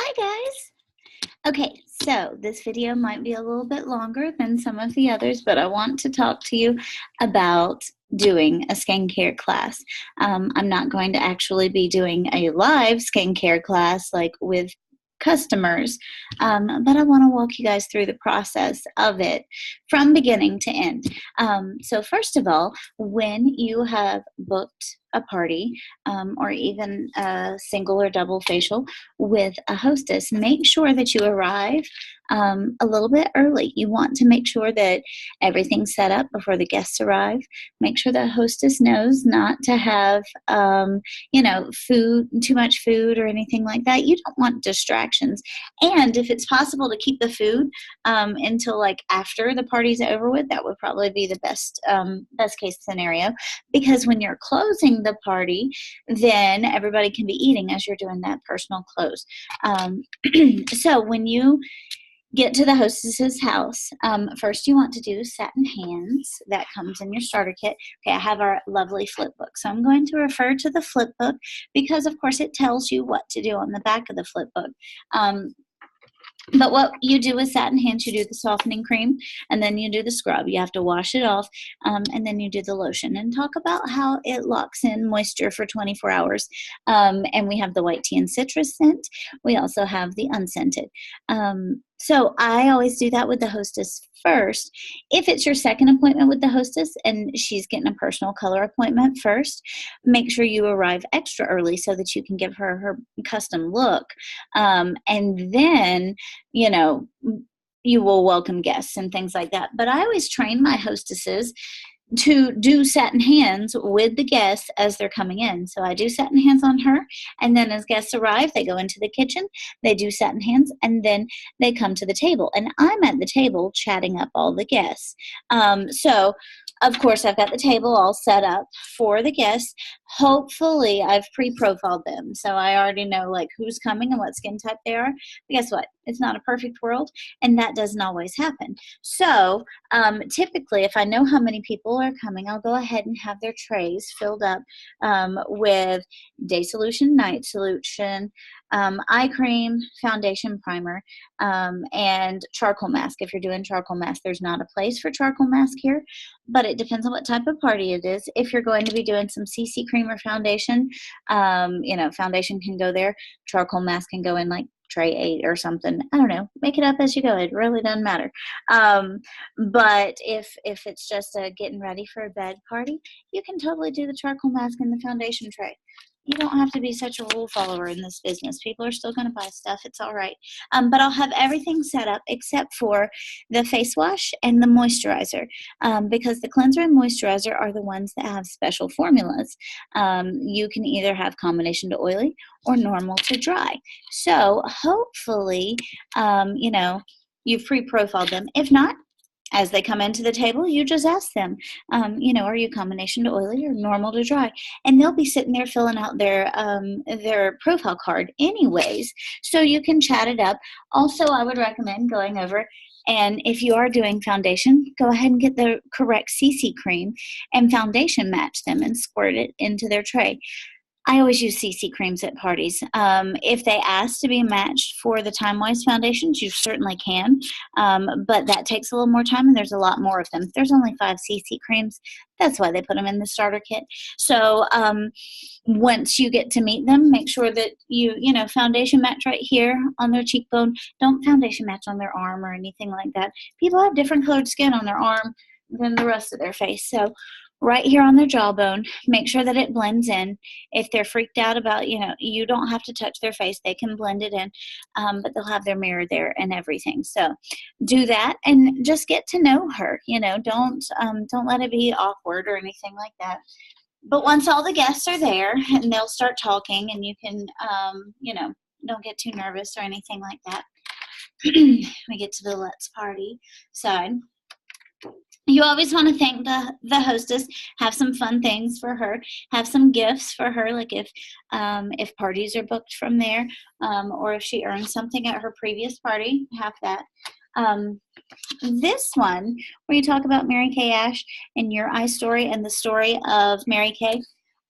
Hi guys! Okay, so this video might be a little bit longer than some of the others, but I want to talk to you about doing a skincare class. I'm not going to actually be doing a live skincare class like with customers, but I want to walk you guys through the process of it from beginning to end. So first of all, when you have booked a party or even a single or double facial with a hostess, make sure that you arrive a little bit early. You want to make sure that everything's set up before the guests arrive. Make sure the hostess knows not to have, too much food or anything like that. You don't want distractions. And if it's possible to keep the food until like after the party's over with, that would probably be the best case scenario, because when you're closing the party, then everybody can be eating as you're doing that personal close. So when you get to the hostess's house, first you want to do satin hands. That comes in your starter kit. Okay, I have our lovely flip book. So I'm going to refer to the flip book because, of course, it tells you what to do on the back of the flip book. But what you do with satin hands, you do the softening cream, and then you do the scrub. You have to wash it off, and then you do the lotion. And talk about how it locks in moisture for 24 hours. And we have the white tea and citrus scent. We also have the unscented. So I always do that with the hostess first. If it's your second appointment with the hostess and she's getting a personal color appointment first, make sure you arrive extra early so that you can give her her custom look. And then, you will welcome guests and things like that. But I always train my hostesses to do satin hands with the guests as they're coming in. So I do satin hands on her, and then as guests arrive, they go into the kitchen, they do satin hands, and then they come to the table. And I'm at the table chatting up all the guests. So of course, I've got the table all set up for the guests. Hopefully, I've pre-profiled them, so I already know like who's coming and what skin type they are. But guess what? It's not a perfect world, and that doesn't always happen. So typically, if I know how many people are coming, I'll go ahead and have their trays filled up with day solution, night solution, eye cream, foundation, primer, and charcoal mask. If you're doing charcoal mask, there's not a place for charcoal mask here, but it depends on what type of party it is. If you're going to be doing some CC cream or foundation, foundation can go there. Charcoal mask can go in like tray 8 or something. I don't know. Make it up as you go. It really doesn't matter. But if it's just a getting ready for a bed party, you can totally do the charcoal mask in the foundation tray. You don't have to be such a rule follower in this business. People are still going to buy stuff. It's all right. But I'll have everything set up except for the face wash and the moisturizer, because the cleanser and moisturizer are the ones that have special formulas. You can either have combination to oily or normal to dry. So hopefully, you've pre-profiled them. If not, as they come into the table, you just ask them, are you combination to oily or normal to dry? And they'll be sitting there filling out their profile card anyways, so you can chat it up. Also, I would recommend going over, and if you are doing foundation, go ahead and get the correct CC cream and foundation match them and squirt it into their tray. I always use CC creams at parties. If they ask to be matched for the Time-Wise foundations, you certainly can, but that takes a little more time, and there's a lot more of them. There's only 5 CC creams. That's why they put them in the starter kit. So once you get to meet them, make sure that you foundation match right here on their cheekbone. Don't foundation match on their arm or anything like that. People have different colored skin on their arm than the rest of their face. So right here on their jawbone, make sure that it blends in. If they're freaked out about, you don't have to touch their face. They can blend it in, but they'll have their mirror there and everything. So do that and just get to know her. Don't let it be awkward or anything like that. But once all the guests are there and they'll start talking, and you can, don't get too nervous or anything like that. We get to the let's party side. You always want to thank the hostess, have some fun things for her, have some gifts for her, like if parties are booked from there, or if she earned something at her previous party, have that. This one, where you talk about Mary Kay Ash and your eye story and the story of Mary Kay,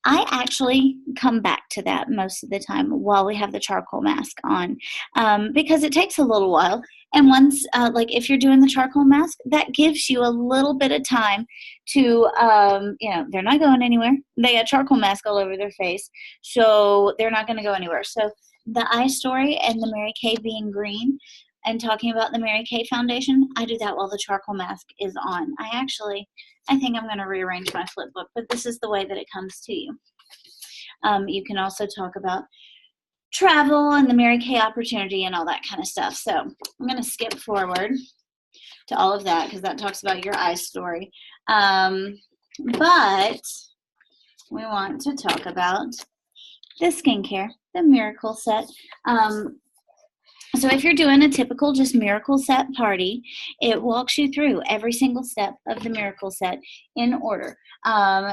I actually come back to that most of the time while we have the charcoal mask on, because it takes a little while. And once, like if you're doing the charcoal mask, that gives you a little bit of time to, they're not going anywhere. They got charcoal mask all over their face, so they're not going to go anywhere. So the eye story and the Mary Kay being green and talking about the Mary Kay Foundation, I do that while the charcoal mask is on. I think I'm going to rearrange my flip book, but this is the way that it comes to you. You can also talk about travel and the Mary Kay opportunity and all that kind of stuff. So I'm going to skip forward to all of that because that talks about your eye story. But we want to talk about the skincare, the Miracle Set. So if you're doing a typical just Miracle Set party, it walks you through every single step of the Miracle Set in order.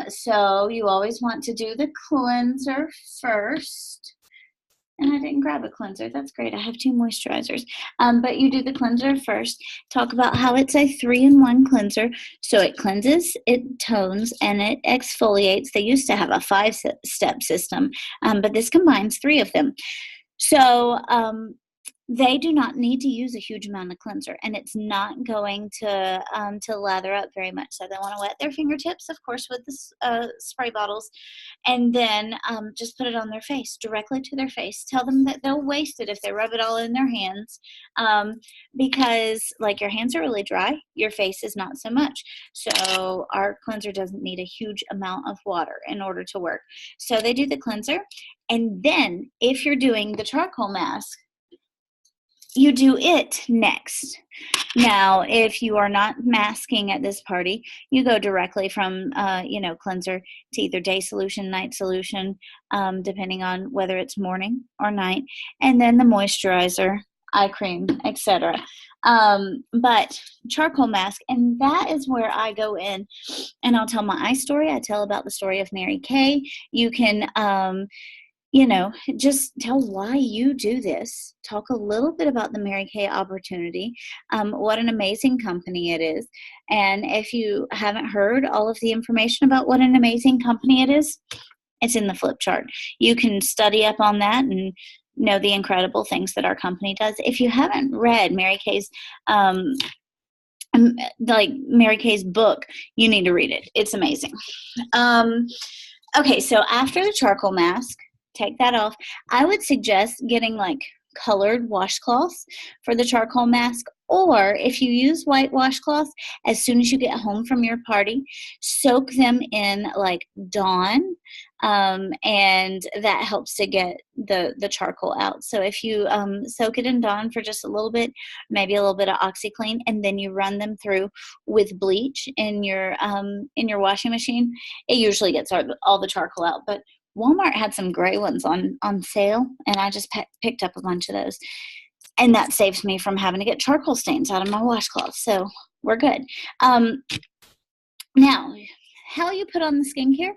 So you always want to do the cleanser first. And I didn't grab a cleanser. That's great. I have 2 moisturizers. But you do the cleanser first. Talk about how it's a 3-in-1 cleanser. So it cleanses, it tones, and it exfoliates. They used to have a 5-step system, but this combines 3 of them. So they do not need to use a huge amount of cleanser, and it's not going to lather up very much. So they want to wet their fingertips, of course, with the spray bottles, and then just put it on their face, directly to their face. Tell them that they'll waste it if they rub it all in their hands, because like your hands are really dry, your face is not so much. So our cleanser doesn't need a huge amount of water in order to work. So they do the cleanser, and then if you're doing the charcoal mask, you do it next. Now, if you are not masking at this party, you go directly from, cleanser to either day solution, night solution, depending on whether it's morning or night, and then the moisturizer, eye cream, etc. But charcoal mask, and that is where I go in, and I'll tell my eye story. I tell about the story of Mary Kay. You can just tell why you do this. Talk a little bit about the Mary Kay opportunity, what an amazing company it is. And if you haven't heard all of the information about what an amazing company it is, it's in the flip chart. You can study up on that and know the incredible things that our company does. If you haven't read Mary Kay's Mary Kay's book, you need to read it. It's amazing. Okay, so after the charcoal mask, take that off. I would suggest getting like colored washcloths for the charcoal mask, or if you use white washcloths, as soon as you get home from your party, soak them in like Dawn, and that helps to get the charcoal out. So if you soak it in Dawn for just a little bit, maybe a little bit of OxyClean, and then you run them through with bleach in your washing machine, it usually gets all the charcoal out. But Walmart had some gray ones on sale, and I just picked up a bunch of those. And that saves me from having to get charcoal stains out of my washcloth. So we're good. Now, how you put on the skincare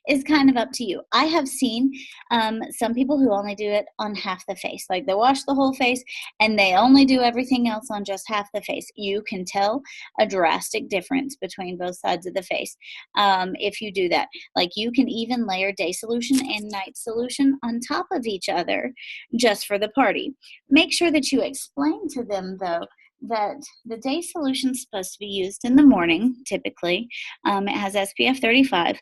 is kind of up to you. I have seen some people who only do it on half the face. Like they wash the whole face and they only do everything else on just half the face. You can tell a drastic difference between both sides of the face if you do that. Like you can even layer day solution and night solution on top of each other just for the party. Make sure that you explain to them, though, that the day solution is supposed to be used in the morning, typically. It has SPF 35.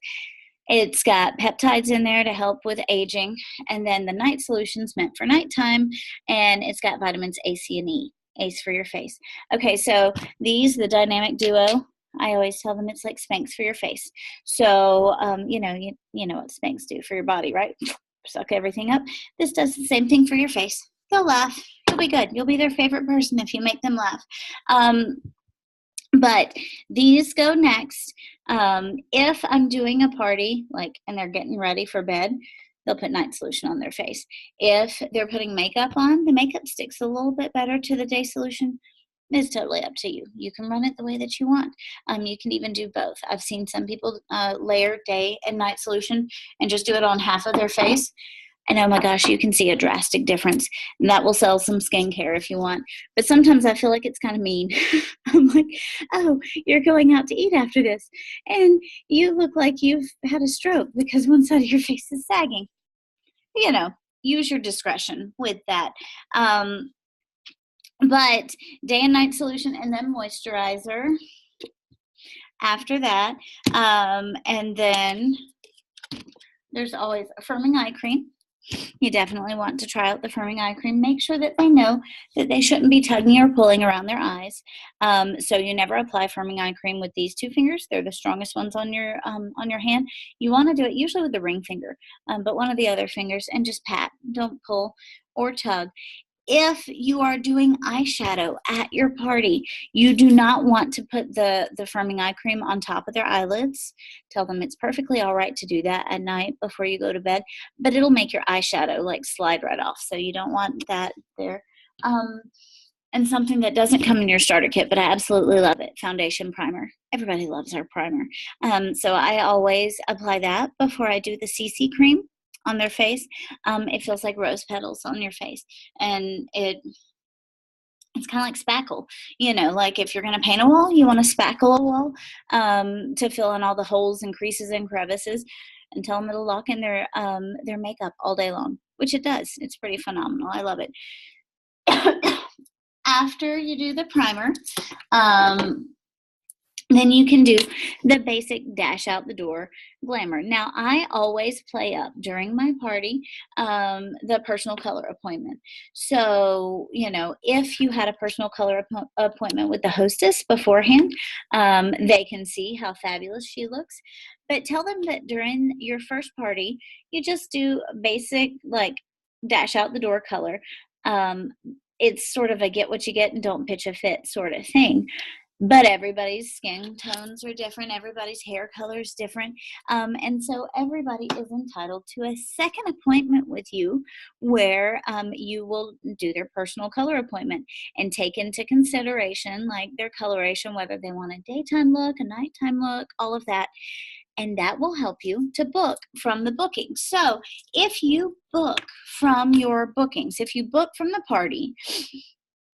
It's got peptides in there to help with aging. And then the night solution's meant for nighttime, and it's got vitamins A, C, and E. ACE for your face. Okay, so the dynamic duo, I always tell them it's like Spanx for your face. So, you know what Spanx do for your body, right? Suck everything up. This does the same thing for your face. They'll laugh. You'll be good. You'll be their favorite person if you make them laugh. But these go next. If I'm doing a party, and they're getting ready for bed, they'll put night solution on their face. If they're putting makeup on, the makeup sticks a little bit better to the day solution. It's totally up to you. You can run it the way that you want. You can even do both. I've seen some people layer day and night solution and just do it on half of their face. And oh my gosh, you can see a drastic difference. And that will sell some skincare if you want. But sometimes I feel like it's kind of mean. I'm like, oh, you're going out to eat after this. And you look like you've had a stroke because one side of your face is sagging. You know, use your discretion with that. But day and night solution and then moisturizer after that. And then there's always a firming eye cream. You definitely want to try out the firming eye cream. Make sure that they know that they shouldn't be tugging or pulling around their eyes. So you never apply firming eye cream with these two fingers. They're the strongest ones on your hand. You want to do it usually with the ring finger, but one of the other fingers, and just pat. Don't pull or tug. If you are doing eyeshadow at your party, you do not want to put the firming eye cream on top of their eyelids. Tell them it's perfectly all right to do that at night before you go to bed, but it'll make your eyeshadow like slide right off. So you don't want that there. And something that doesn't come in your starter kit, but I absolutely love it, foundation primer. Everybody loves our primer. So I always apply that before I do the CC cream on their face. It feels like rose petals on your face, and it's kind of like spackle. Like if you're going to paint a wall, you want to spackle a wall to fill in all the holes and creases and crevices, and tell them it'll lock in their makeup all day long, which it does. It's pretty phenomenal. I love it. After you do the primer, then you can do the basic dash out the door glamour. Now, I always play up during my party the personal color appointment. So, if you had a personal color appointment with the hostess beforehand, they can see how fabulous she looks. But tell them that during your first party, you just do basic, like, dash out the door color. It's sort of a get what you get and don't pitch a fit sort of thing. But everybody's skin tones are different. Everybody's hair color is different. And so everybody is entitled to a second appointment with you where you will do their personal color appointment and take into consideration like their coloration, whether they want a daytime look, a nighttime look, all of that. And that will help you to book from the booking. So if you book from your bookings, if you book from the party,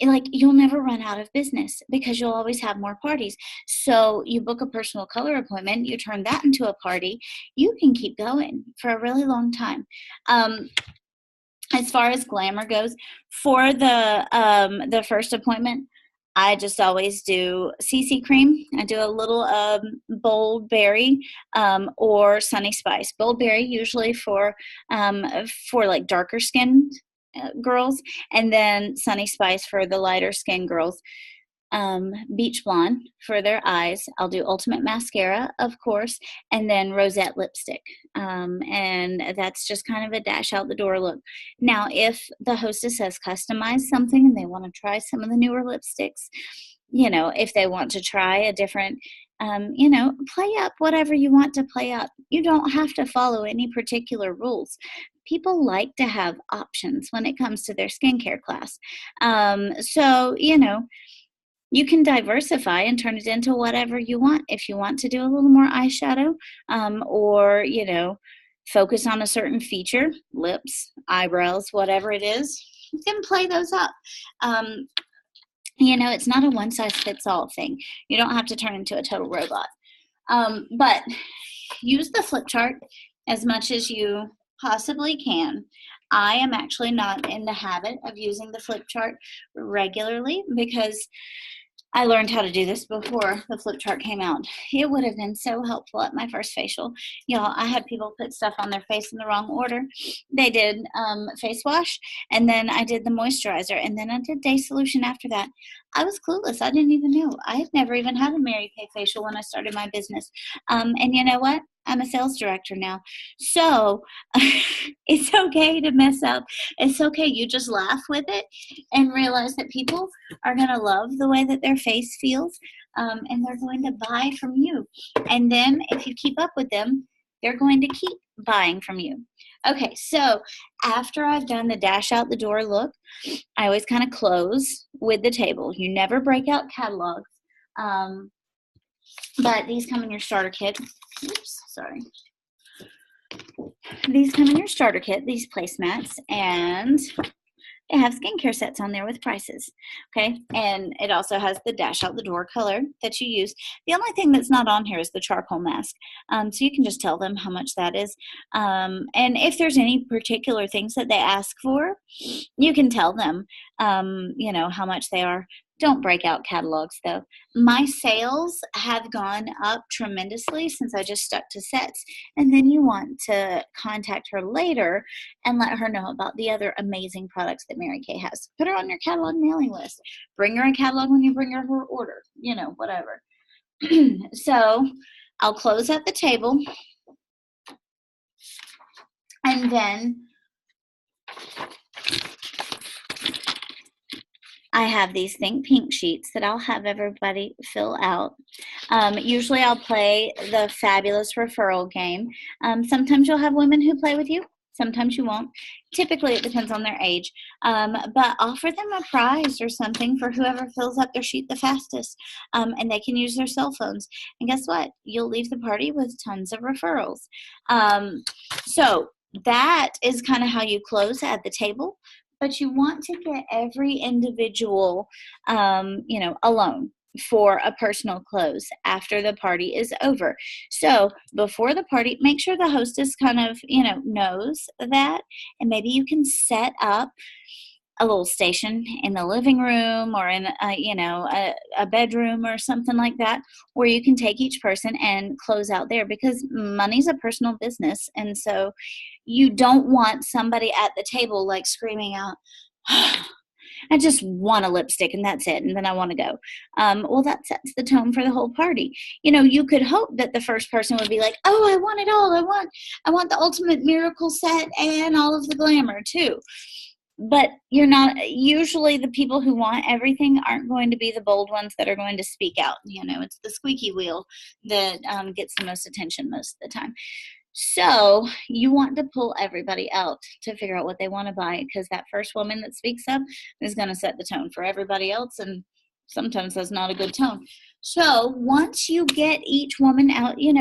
like you'll never run out of business because you'll always have more parties. So you book a personal color appointment, you turn that into a party, you can keep going for a really long time. As far as glamour goes, for the first appointment, I just always do CC cream. I do a little bold berry or sunny spice. Bold berry usually for like darker skinned girls, and then sunny spice for the lighter skinned girls. Beach blonde for their eyes. I'll do ultimate mascara, of course, and then rosette lipstick. And that's just kind of a dash out the door look. Now, if the hostess has customized something and they want to try some of the newer lipsticks, if they want to try a different, play up whatever you want to play up. You don't have to follow any particular rules. People like to have options when it comes to their skincare class. So, you can diversify and turn it into whatever you want. If you want to do a little more eyeshadow or, focus on a certain feature, lips, eyebrows, whatever it is, you can play those up. It's not a one-size-fits-all thing. You don't have to turn into a total robot. But use the flip chart as much as you possibly can. I am actually not in the habit of using the flip chart regularly because I learned how to do this before the flip chart came out. It would have been so helpful at my first facial. Y'all, I had people put stuff on their face in the wrong order. They did face wash, and then I did the moisturizer, and then I did day solution after that. I was clueless. I didn't even know. I had never even had a Mary Kay facial when I started my business. And you know what? I'm a sales director now. So it's okay to mess up. It's okay. You just laugh with it and realize that people are going to love the way that their face feels, and they're going to buy from you. And then if you keep up with them, they're going to keep buying from you. Okay, so after I've done the dash out the door look, I always kind of close with the table. You never break out catalogs, but these come in your starter kit. Oops, sorry. These come in your starter kit, these placemats, and they have skincare sets on there with prices, okay? And it also has the dash out the door color that you use. The only thing that's not on here is the charcoal mask. So you can just tell them how much that is. And if there's any particular things that they ask for, you can tell them, how much they are. Don't break out catalogs though. My sales have gone up tremendously since I just stuck to sets. And then you want to contact her later and let her know about the other amazing products that Mary Kay has. Put her on your catalog mailing list. Bring her a catalog when you bring her her order, whatever. So I'll close at the table. And then I have these Think Pink sheets that I'll have everybody fill out. Usually I'll play the fabulous referral game. Sometimes you'll have women who play with you. Sometimes you won't. Typically, it depends on their age. But offer them a prize or something for whoever fills up their sheet the fastest. And they can use their cell phones. And guess what? You'll leave the party with tons of referrals. So that is kind of how you close at the table. But you want to get every individual, alone for a personal close after the party is over. So before the party, make sure the hostess kind of, knows that, and maybe you can set up a little station in the living room or in a bedroom or something like that, where you can take each person and close out there, because money's a personal business. And so you don't want somebody at the table like screaming out, I just want a lipstick and that's it, and then I want to go. Well, that sets the tone for the whole party. You could hope that the first person would be like, oh, I want it all. I want the ultimate miracle set and all of the glamour too. But you're not. Usually the people who want everything aren't going to be the bold ones that are going to speak out. It's the squeaky wheel that gets the most attention most of the time. So you want to pull everybody out to figure out what they want to buy, because that first woman that speaks up is going to set the tone for everybody else, and sometimes that's not a good tone. So once you get each woman out, you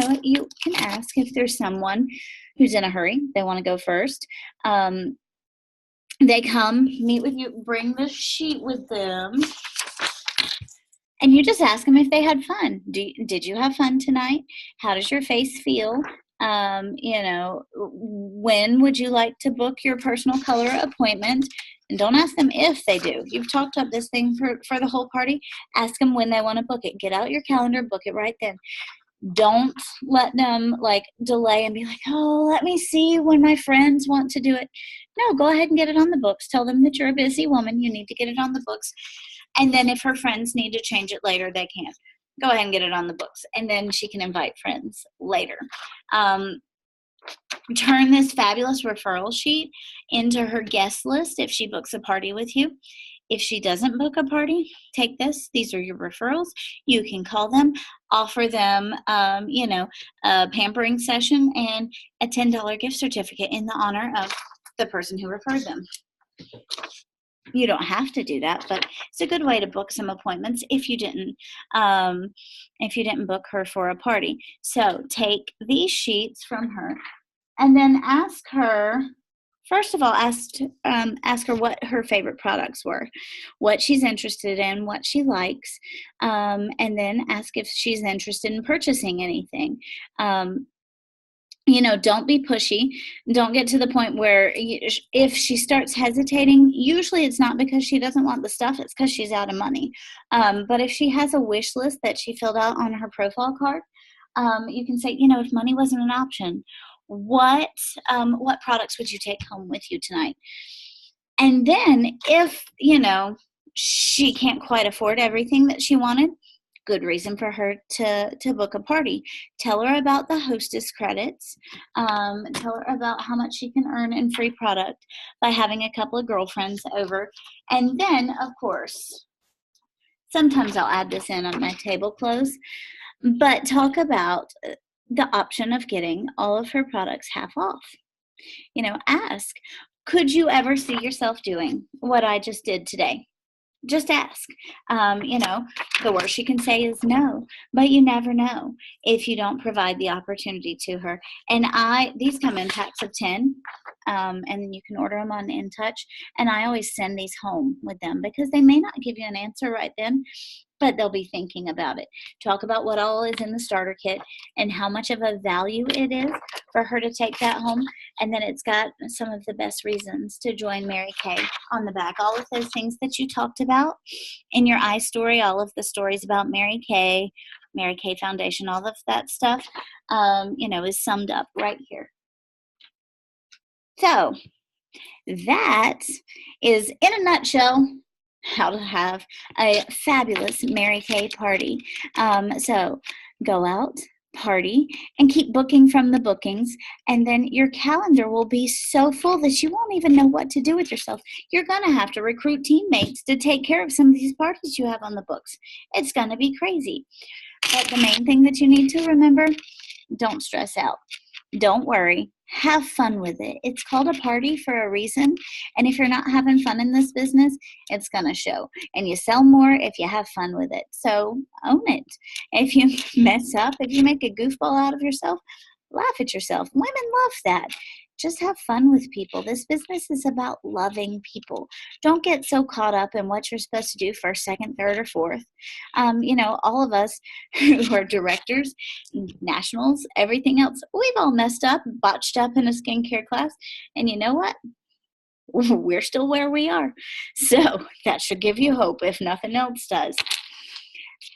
can ask if there's someone who's in a hurry, they want to go first. They come, meet with you, bring the sheet with them, and you just ask them if they had fun. Did you have fun tonight? How does your face feel? When would you like to book your personal color appointment? And don't ask them if they do. You've talked up this thing for the whole party. Ask them when they want to book it. Get out your calendar, book it right then. Don't let them delay and be like, oh, let me see when my friends want to do it. No, go ahead and get it on the books. Tell them that you're a busy woman. You need to get it on the books. And then if her friends need to change it later, they can. Go ahead and get it on the books. And then she can invite friends later. Turn this fabulous referral sheet into her guest list if she books a party with you. If she doesn't book a party, take this. These are your referrals. You can call them, offer them, a pampering session and a $10 gift certificate in the honor of the person who referred them. You don't have to do that, but it's a good way to book some appointments if you didn't book her for a party. So take these sheets from her and then ask her. First of all, ask her what her favorite products were, what she's interested in, what she likes, and then ask if she's interested in purchasing anything. Don't be pushy. Don't get to the point where if she starts hesitating, usually it's not because she doesn't want the stuff, it's because she's out of money. But if she has a wish list that she filled out on her profile card, you can say, if money wasn't an option, what products would you take home with you tonight? And then if, she can't quite afford everything that she wanted, good reason for her to book a party. Tell her about the hostess credits. Tell her about how much she can earn in free product by having a couple of girlfriends over. And then, of course, sometimes I'll add this in on my table close, but talk about the option of getting all of her products half off. Ask, could you ever see yourself doing what I just did today? Just ask. The worst she can say is no, but you never know if you don't provide the opportunity to her. And these come in packs of 10, and then you can order them on In Touch. And I always send these home with them because they may not give you an answer right then, but they'll be thinking about it. Talk about what all is in the starter kit and how much of a value it is for her to take that home. And then it's got some of the best reasons to join Mary Kay on the back. All of those things that you talked about in your iStory, all of the stories about Mary Kay Foundation, all of that stuff, is summed up right here. So that is, in a nutshell, how to have a fabulous Mary Kay party. So go out, party, and keep booking from the bookings, and then your calendar will be so full that you won't even know what to do with yourself. You're going to have to recruit teammates to take care of some of these parties you have on the books. It's going to be crazy. But the main thing that you need to remember, don't stress out. Don't worry. Have fun with it. It's called a party for a reason. And if you're not having fun in this business, it's going to show. And you sell more if you have fun with it. So own it. If you mess up, if you make a goofball out of yourself, laugh at yourself. Women love that. Just have fun with people. This business is about loving people. Don't get so caught up in what you're supposed to do first, second, third, or fourth. All of us who are directors, nationals, everything else, we've all messed up, botched up in a skincare class. And you know what? We're still where we are. So that should give you hope if nothing else does.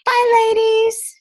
Bye, ladies.